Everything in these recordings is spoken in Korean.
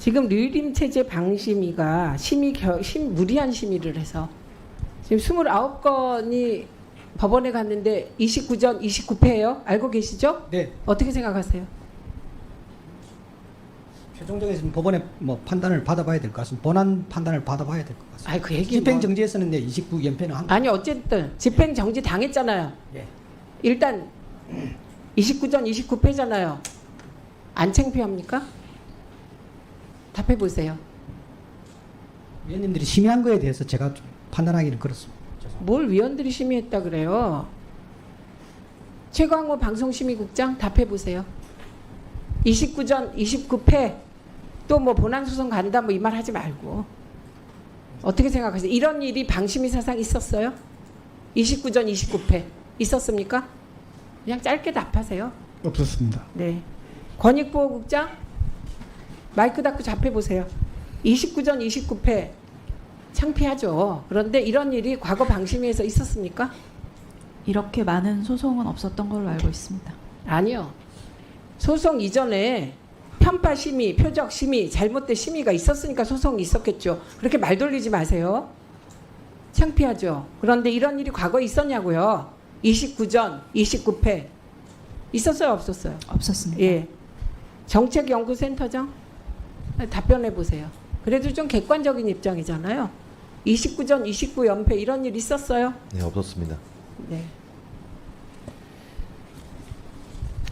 지금 류림 체제 방심위가 무리한 심의를 해서 지금 29건이 법원에 갔는데 29전 29패예요. 알고 계시죠? 네. 어떻게 생각하세요? 최종적인 지금 법원의 뭐 판단을 받아봐야 될 것 같습니다. 본안 판단을 받아봐야 될 것 같습니다. 아이 그 얘기 집행정지에서는 29연패는 한. 아니 어쨌든 집행정지 당했잖아요. 예. 일단 29전 29패잖아요. 안 창피합니까? 답해 보세요. 위원님들이 심의한 거에 대해서 제가 좀 판단하기는 그렇습니다. 죄송합니다. 뭘 위원들이 심의했다 그래요? 최광호 방송심의국장 답해 보세요. 29전 29패 또 뭐 본안소송 간다 뭐 이 말 하지 말고 어떻게 생각하세요? 이런 일이 방심위 사상 있었어요? 29전 29패 있었습니까? 그냥 짧게 답하세요. 없었습니다. 네. 권익보호국장 마이크 닫고 답해 보세요. 29전 29패 창피하죠. 그런데 이런 일이 과거 방심위에서 있었습니까? 이렇게 많은 소송은 없었던 걸로 알고 있습니다. 아니요. 소송 이전에 편파 심의, 표적 심의, 잘못된 심의가 있었으니까 소송이 있었겠죠. 그렇게 말 돌리지 마세요. 창피하죠. 그런데 이런 일이 과거에 있었냐고요. 29전 29패 있었어요, 없었어요? 없었습니다. 예. 정책연구센터장 답변해 보세요. 그래도 좀 객관적인 입장이잖아요. 29전 29연패 이런 일 있었어요? 네, 없었습니다. 네.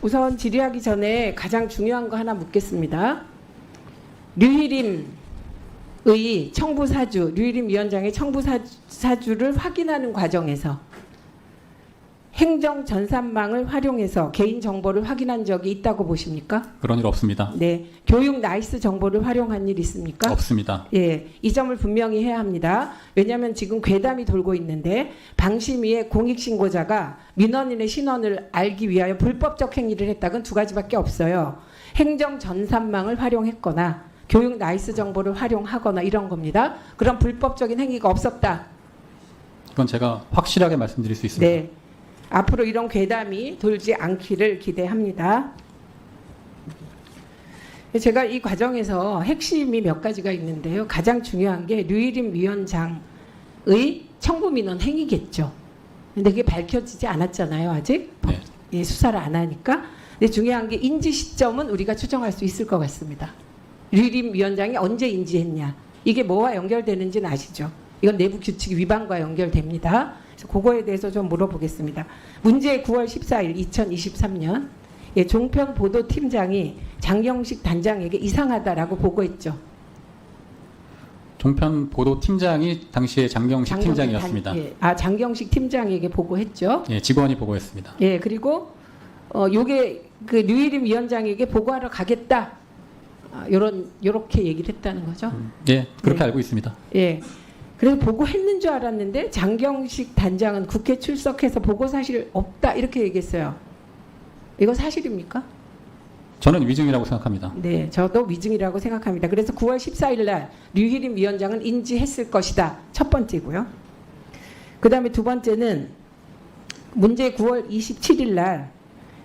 우선 질의하기 전에 가장 중요한 거 하나 묻겠습니다. 류희림의 청부사주, 류희림 위원장의 청부사주를 확인하는 과정에서 행정 전산망을 활용해서 개인 정보를 확인한 적이 있다고 보십니까? 그런 일 없습니다. 네. 교육 나이스 정보를 활용한 일 있습니까? 없습니다. 예, 이 점을 분명히 해야 합니다. 왜냐하면 지금 괴담이 돌고 있는데 방심위의 공익신고자가 민원인의 신원을 알기 위하여 불법적 행위를 했다는 두 가지밖에 없어요. 행정 전산망을 활용했거나 교육 나이스 정보를 활용하거나 이런 겁니다. 그런 불법적인 행위가 없었다. 이건 제가 확실하게 말씀드릴 수 있습니다. 네. 앞으로 이런 괴담이 돌지 않기를 기대합니다. 제가 이 과정에서 핵심이 몇 가지가 있는데요. 가장 중요한 게 류희림 위원장의 청부 민원 행위겠죠. 근데 그게 밝혀지지 않았잖아요, 아직. 네. 예, 수사를 안 하니까. 근데 중요한 게 인지 시점은 우리가 추정할 수 있을 것 같습니다. 류희림 위원장이 언제 인지했냐. 이게 뭐와 연결되는지는 아시죠? 이건 내부 규칙 위반과 연결됩니다. 그래서 그거에 대해서 좀 물어보겠습니다. 문제 9월 14일 2023년 예, 종편 보도팀장이 장경식 단장에게 이상하다라고 보고했죠. 종편 보도 팀장이 당시에 장경식 팀장이었습니다. 장경식 팀장에게 보고했죠. 예, 직원이 보고했습니다. 예, 그리고 요게 그 류희림 위원장에게 보고하러 가겠다. 요렇게 얘기를 했다는 거죠. 예, 그렇게 네. 알고 있습니다. 예. 그래서 보고했는 줄 알았는데 장경식 단장은 국회 출석해서 보고 사실 없다 이렇게 얘기했어요. 이거 사실입니까? 저는 위증이라고 생각합니다. 네, 저도 위증이라고 생각합니다. 그래서 9월 14일 날 류희림 위원장은 인지했을 것이다. 첫 번째고요. 그 다음에 두 번째는 문제 9월 27일 날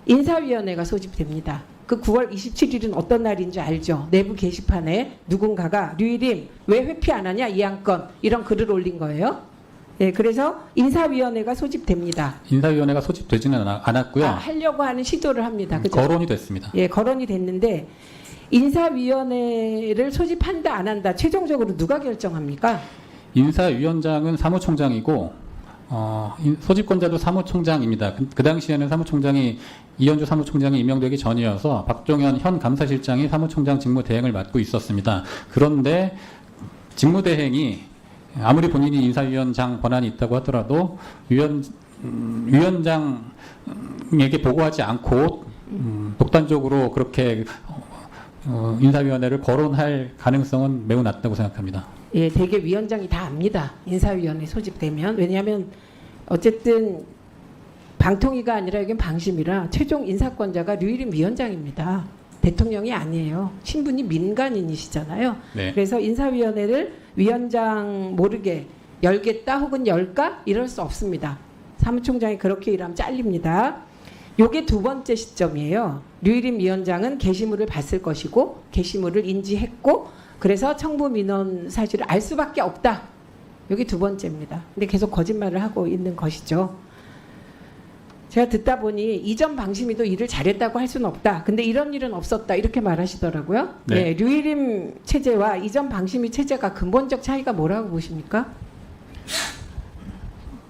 인사위원회가 소집됩니다. 그 9월 27일은 어떤 날인 줄 알죠? 내부 게시판에 누군가가 류희림 왜 회피 안 하냐 이 안건 이런 글을 올린 거예요. 네, 그래서 인사위원회가 소집됩니다. 인사위원회가 소집되지는 않았고요. 하려고 하는 시도를 합니다. 그죠? 거론이 됐습니다. 예, 거론이 됐는데 인사위원회를 소집한다 안 한다 최종적으로 누가 결정합니까? 인사위원장은 사무총장이고 소집권자도 사무총장입니다. 그 당시에는 사무총장이 이현주 사무총장이 임명되기 전이어서 박종현 현 감사실장이 사무총장 직무 대행을 맡고 있었습니다. 그런데 직무 대행이 아무리 본인이 인사위원장 권한이 있다고 하더라도 위원장에게 보고하지 않고 독단적으로 그렇게 인사위원회를 거론할 가능성은 매우 낮다고 생각합니다. 예, 대개 위원장이 다 압니다. 인사위원회 소집되면. 왜냐하면 어쨌든 방통위가 아니라 이게 방심이라 최종 인사권자가 류희림 위원장입니다. 대통령이 아니에요. 신분이 민간인이시잖아요. 네. 그래서 인사위원회를 위원장 모르게 열겠다 혹은 열까 이럴 수 없습니다. 사무총장이 그렇게 일하면 잘립니다. 요게 두 번째 시점이에요. 류일임 위원장은 게시물을 봤을 것이고 게시물을 인지했고 그래서 청부 민원 사실을 알 수밖에 없다. 여기 두 번째입니다. 근데 계속 거짓말을 하고 있는 것이죠. 제가 듣다 보니 이전 방심위도 일을 잘했다고 할 수는 없다. 근데 이런 일은 없었다. 이렇게 말하시더라고요. 네. 네, 류일임 체제와 이전 방심위 체제가 근본적 차이가 뭐라고 보십니까?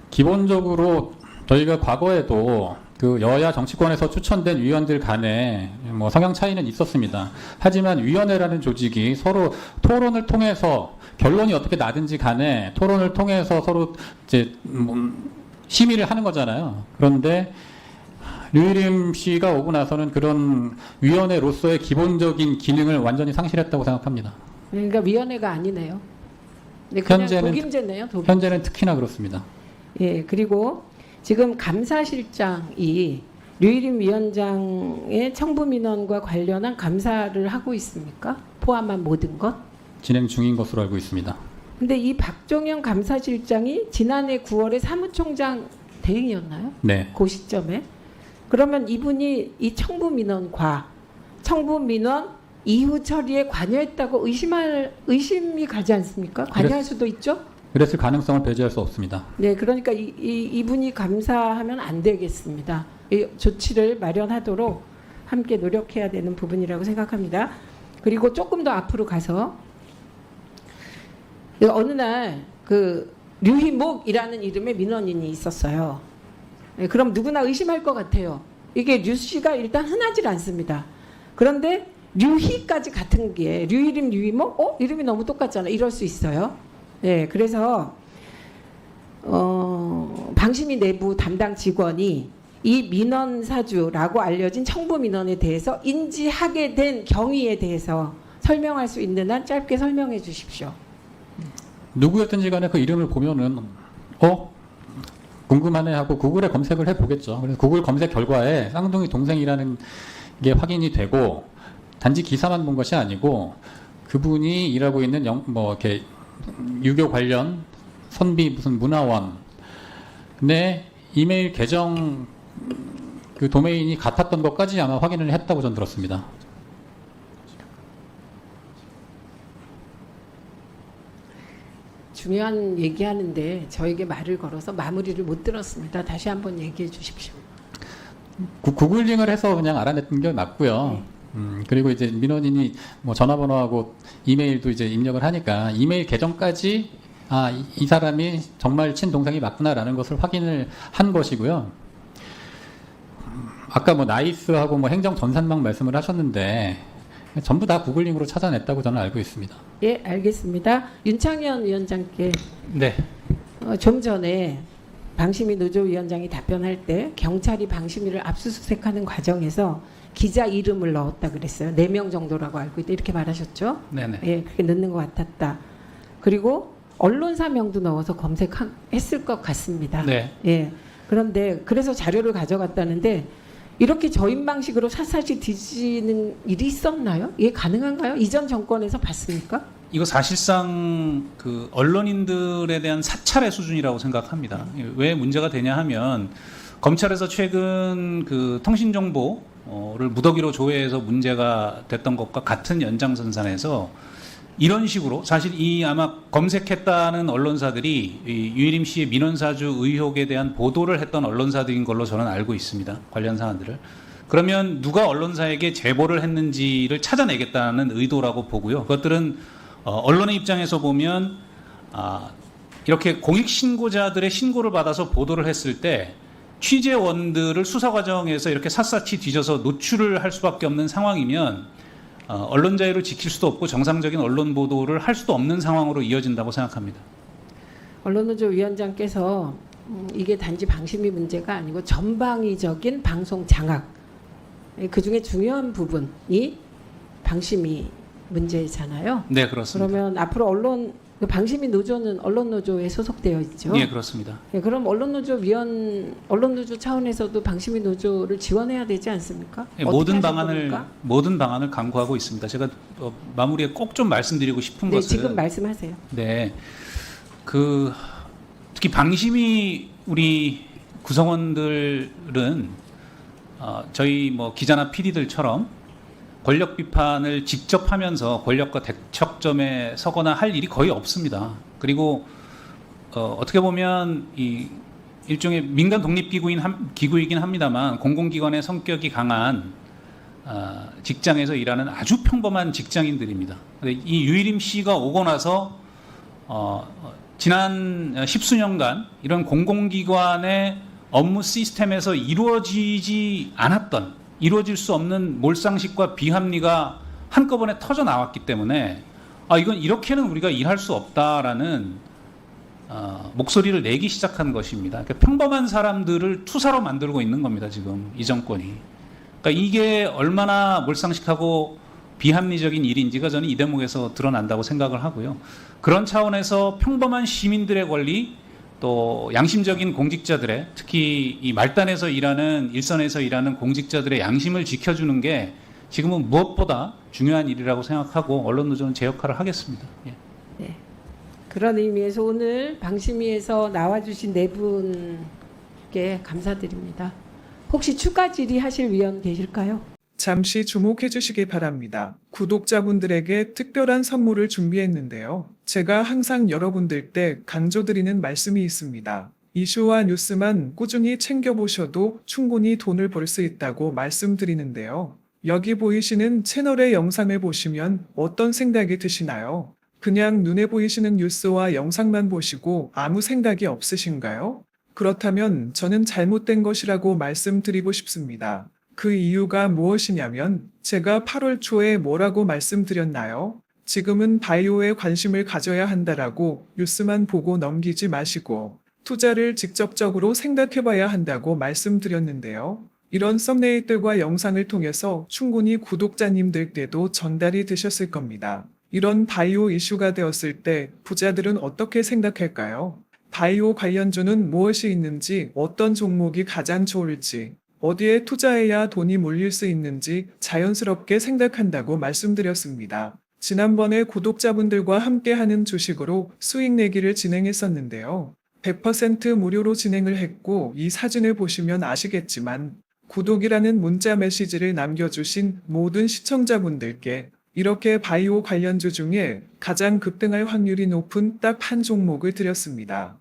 기본적으로 저희가 과거에도 그 여야 정치권에서 추천된 위원들 간에 뭐 성향 차이는 있었습니다. 하지만 위원회라는 조직이 서로 토론을 통해서 결론이 어떻게 나든지 간에 토론을 통해서 서로 이제 심의를 하는 거잖아요. 그런데 류일임 씨가 오고 나서는 그런 위원회로서의 기본적인 기능을 완전히 상실했다고 생각합니다. 그러니까 위원회가 아니네요. 네, 그냥 독임제네요. 독임제. 현재는 특히나 그렇습니다. 예, 그리고 지금 감사실장이 류일임 위원장의 청부 민원과 관련한 감사를 하고 있습니까? 포함한 모든 것? 진행 중인 것으로 알고 있습니다. 근데 이 박종현 감사실장이 지난해 9월에 사무총장 대행이었나요? 네. 그 시점에. 그러면 이분이 이 청부 민원과 청부 민원 이후 처리에 관여했다고 의심이 가지 않습니까? 관여할 수도 있죠? 그랬을 가능성을 배제할 수 없습니다. 네, 그러니까 이분이 감사하면 안 되겠습니다. 이 조치를 마련하도록 함께 노력해야 되는 부분이라고 생각합니다. 그리고 조금 더 앞으로 가서 어느 날 그 류희목이라는 이름의 민원인이 있었어요. 네, 그럼 누구나 의심할 것 같아요. 이게 류 씨가 일단 흔하질 않습니다. 그런데 류희까지 같은 게 류일임, 류희목, 이름이 너무 똑같잖아. 이럴 수 있어요. 네, 그래서 방심위 내부 담당 직원이 이 민원 사주라고 알려진 청부 민원에 대해서 인지하게 된 경위에 대해서 설명할 수 있는 한 짧게 설명해 주십시오. 누구였든지 간에 그 이름을 보면은 궁금하네 하고 구글에 검색을 해보겠죠. 그래서 구글 검색 결과에 쌍둥이 동생이라는 게 확인이 되고 단지 기사만 본 것이 아니고 그분이 일하고 있는 이렇게 유교 관련 선비 무슨 문화원 내 이메일 계정 그 도메인이 같았던 것까지 아마 확인을 했다고 전 들었습니다. 중요한 얘기하는데 저에게 말을 걸어서 마무리를 못 들었습니다. 다시 한번 얘기해 주십시오. 구글링을 해서 그냥 알아냈던 게 맞고요. 그리고 이제 민원인이 뭐 전화번호하고 이메일도 이제 입력을 하니까 이메일 계정까지 이 사람이 정말 친동생이 맞구나라는 것을 확인을 한 것이고요. 아까 뭐 나이스하고 뭐 행정 전산망 말씀을 하셨는데 전부 다 구글링으로 찾아냈다고 저는 알고 있습니다. 예, 알겠습니다. 윤창현 위원장께 네. 좀 전에 방심위 노조위원장이 답변할 때 경찰이 방심위를 압수수색하는 과정에서 기자 이름을 넣었다 그랬어요. 4명 정도라고 알고 있다 이렇게 말하셨죠? 네네. 예, 그렇게 넣는 것 같았다. 그리고 언론사명도 넣어서 검색했을 것 같습니다. 네. 예. 그런데 그래서 자료를 가져갔다는데 이렇게 저인 방식으로 샅샅이 뒤지는 일이 있었나요? 이게 가능한가요? 이전 정권에서 봤습니까? 이거 사실상 그 언론인들에 대한 사찰의 수준이라고 생각합니다. 왜 문제가 되냐 하면 검찰에서 최근 그 통신정보를 무더기로 조회해서 문제가 됐던 것과 같은 연장선상에서 이런 식으로 사실 이 아마 검색했다는 언론사들이 이 유일임 씨의 민원사주 의혹에 대한 보도를 했던 언론사들인 걸로 저는 알고 있습니다. 관련 사안들을. 그러면 누가 언론사에게 제보를 했는지를 찾아내겠다는 의도라고 보고요. 그것들은 언론의 입장에서 보면 이렇게 공익신고자들의 신고를 받아서 보도를 했을 때 취재원들을 수사 과정에서 이렇게 샅샅이 뒤져서 노출을 할 수밖에 없는 상황이면 언론 자유를 지킬 수도 없고 정상적인 언론 보도를 할 수도 없는 상황으로 이어진다고 생각합니다. 언론노조 위원장께서 이게 단지 방심위 문제가 아니고 전방위적인 방송 장악 그중에 중요한 부분이 방심위 문제잖아요. 네, 그렇습니다. 그러면 앞으로 방심위 노조는 언론노조에 소속되어 있죠. 네, 그렇습니다. 예, 그럼 언론노조 차원에서도 방심위 노조를 지원해야 되지 않습니까? 네, 어떻게 하실 겁니까? 모든 방안을 강구하고 있습니다. 제가 마무리에 꼭 좀 말씀드리고 싶은 네, 것은 지금 말씀하세요. 네, 특히 방심위 우리 구성원들은 저희 뭐 기자나 PD들처럼 권력 비판을 직접 하면서 권력과 대척점에 서거나 할 일이 거의 없습니다. 그리고 어떻게 보면 이 일종의 민간 기구이긴 합니다만 공공기관의 성격이 강한 직장에서 일하는 아주 평범한 직장인들입니다. 근데 이 유일임 씨가 오고 나서 지난 십수년간 이런 공공기관의 업무 시스템에서 이루어지지 않았던, 이루어질 수 없는 몰상식과 비합리가 한꺼번에 터져 나왔기 때문에 이건 이렇게는 우리가 일할 수 없다라는 목소리를 내기 시작한 것입니다. 그러니까 평범한 사람들을 투사로 만들고 있는 겁니다. 지금 이 정권이. 그러니까 이게 얼마나 몰상식하고 비합리적인 일인지가 저는 이 대목에서 드러난다고 생각을 하고요. 그런 차원에서 평범한 시민들의 권리, 또 양심적인 공직자들의, 특히 이 말단에서 일하는, 일선에서 일하는 공직자들의 양심을 지켜주는 게 지금은 무엇보다 중요한 일이라고 생각하고 언론노조는 제 역할을 하겠습니다. 예. 네. 그런 의미에서 오늘 방심위에서 나와주신 네 분께 감사드립니다. 혹시 추가 질의하실 위원 계실까요? 잠시 주목해 주시기 바랍니다. 구독자분들에게 특별한 선물을 준비했는데요. 제가 항상 여러분들 때 강조드리는 말씀이 있습니다. 이슈와 뉴스만 꾸준히 챙겨보셔도 충분히 돈을 벌 수 있다고 말씀드리는데요. 여기 보이시는 채널의 영상을 보시면 어떤 생각이 드시나요? 그냥 눈에 보이시는 뉴스와 영상만 보시고 아무 생각이 없으신가요? 그렇다면 저는 잘못된 것이라고 말씀드리고 싶습니다. 그 이유가 무엇이냐면 제가 8월 초에 뭐라고 말씀드렸나요? 지금은 바이오에 관심을 가져야 한다라고 뉴스만 보고 넘기지 마시고 투자를 직접적으로 생각해봐야 한다고 말씀드렸는데요. 이런 썸네일들과 영상을 통해서 충분히 구독자님들께도 전달이 되셨을 겁니다. 이런 바이오 이슈가 되었을 때 부자들은 어떻게 생각할까요? 바이오 관련주는 무엇이 있는지, 어떤 종목이 가장 좋을지, 어디에 투자해야 돈이 몰릴 수 있는지 자연스럽게 생각한다고 말씀드렸습니다. 지난번에 구독자분들과 함께하는 주식으로 수익 내기를 진행했었는데요. 100% 무료로 진행을 했고 이 사진을 보시면 아시겠지만 구독이라는 문자 메시지를 남겨주신 모든 시청자분들께 이렇게 바이오 관련주 중에 가장 급등할 확률이 높은 딱 한 종목을 드렸습니다.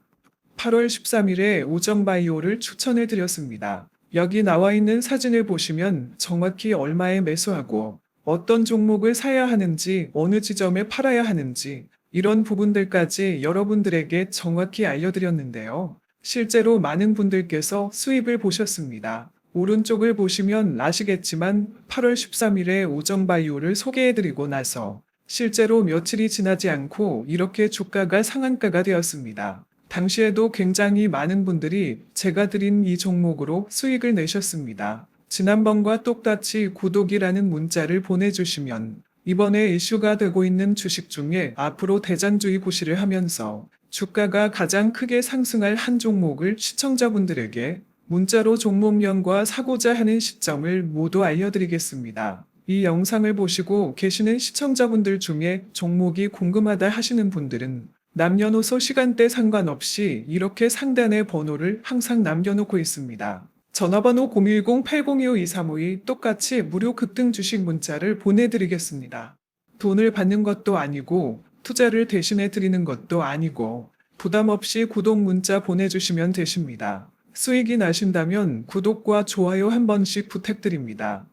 8월 13일에 우정바이오를 추천해 드렸습니다. 여기 나와 있는 사진을 보시면 정확히 얼마에 매수하고 어떤 종목을 사야 하는지, 어느 지점에 팔아야 하는지 이런 부분들까지 여러분들에게 정확히 알려드렸는데요. 실제로 많은 분들께서 수입을 보셨습니다. 오른쪽을 보시면 아시겠지만 8월 13일에 우정바이오를 소개해드리고 나서 실제로 며칠이 지나지 않고 이렇게 주가가 상한가가 되었습니다. 당시에도 굉장히 많은 분들이 제가 드린 이 종목으로 수익을 내셨습니다. 지난번과 똑같이 구독이라는 문자를 보내주시면 이번에 이슈가 되고 있는 주식 중에 앞으로 대장주의 구시를 하면서 주가가 가장 크게 상승할 한 종목을 시청자분들에게 문자로 종목명과 사고자 하는 시점을 모두 알려드리겠습니다. 이 영상을 보시고 계시는 시청자분들 중에 종목이 궁금하다 하시는 분들은 남녀노소 시간대 상관없이 이렇게 상단에 번호를 항상 남겨놓고 있습니다. 전화번호 010-8025-2352 똑같이 무료 급등 주식 문자를 보내드리겠습니다. 돈을 받는 것도 아니고 투자를 대신해 드리는 것도 아니고 부담 없이 구독 문자 보내주시면 되십니다. 수익이 나신다면 구독과 좋아요 한 번씩 부탁드립니다.